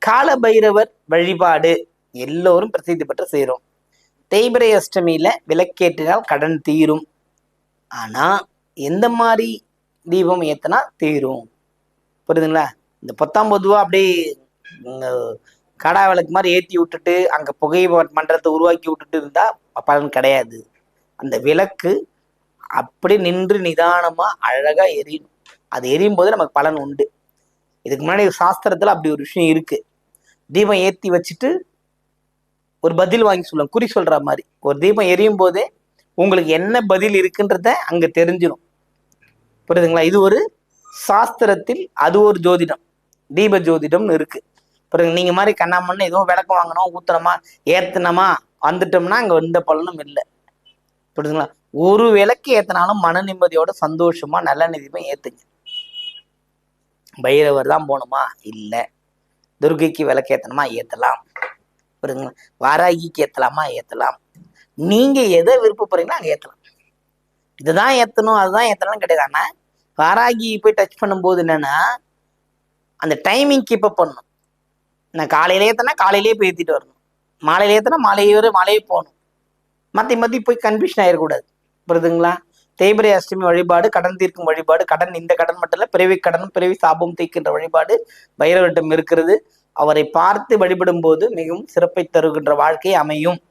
கால பைரவர் வழிபாடு எல்லோரும் பிரசித்தி பெற்று செய்கிறோம். தேய்பிரை அஷ்டமியில விளக்கேற்றினால் கடன் தீரும். ஆனா எந்த மாதிரி தீபம் ஏத்தனா தீரும்? புரியுதுங்களா? இந்த 19 அப்படியே கடா விளக்கு மாதிரி ஏற்றி விட்டுட்டு அங்கே புகை மண்டலத்தை உருவாக்கி விட்டுட்டு இருந்தா பலன் கிடையாது. அந்த விளக்கு அப்படி நின்று நிதானமா அழகா எரியும். அது எரியும் போது நமக்கு பலன் உண்டு. இதுக்கு முன்னாடி சாஸ்திரத்துல அப்படி ஒரு விஷயம் இருக்கு. தீபம் ஏற்றி வச்சுட்டு ஒரு பதில் வாங்கி சொல்லுவாங்க, குறி சொல்ற மாதிரி. ஒரு தீபம் எரியும் போதே உங்களுக்கு என்ன பதில் இருக்குன்றத அங்க தெரிஞ்சிடும். புரியுதுங்களா? இது ஒரு சாஸ்திரத்தில் அது ஒரு ஜோதிடம், தீப ஜோதிடம்னு இருக்கு. புரியுது? நீங்க மாதிரி கண்ணாமண்ணு எதுவும் விளக்கம் வாங்கணும், ஊத்தனமா ஏத்தனமா வந்துட்டோம்னா அங்க எந்த பலனும் இல்லை. புரியுதுங்களா? ஒரு விளக்கு ஏத்தினாலும் மன நிம்மதியோட சந்தோஷமா நல்ல தீபம் ஏத்துங்க. பைரவர் தான் போகணுமா? இல்லை. துர்கைக்கு விளக்கு ஏத்தணுமா? ஏத்தலாம். புரியுதுங்களா? வாராகிக்கு ஏத்தலாமா? ஏத்தலாம். நீங்க எதை விருப்பப்படுறீங்களோ அங்க ஏத்தலாம். இதுதான் ஏத்தணும் அதுதான் ஏத்தலாம் கிடையாது. ஆனா வாராகி போய் டச் பண்ணும்போது என்னன்னா அந்த டைமிங் கீப் அப் பண்ணணும். நான் காலையில ஏத்தனா காலையிலேயே போய் ஏத்திட்டு வரணும், மாலையில ஏத்தனா மாலையே போகணும். மாத்தி போய் கன்ஃபியூஷன் ஆயிடக்கூடாது. புரியுதுங்களா? தேய்பிரை அஷ்டமி வழிபாடு கடன் தீர்க்கும் வழிபாடு. கடன் இந்த கடன் மட்டும் இல்ல, பிறவி கடன் பிறவி சாபம் தீர்க்கின்ற வழிபாடு பைரவரிடம் இருக்கிறது. அவரை பார்த்து வழிபடும் போது மிகவும் சிறப்பை தருகின்ற வாழ்க்கை அமையும்.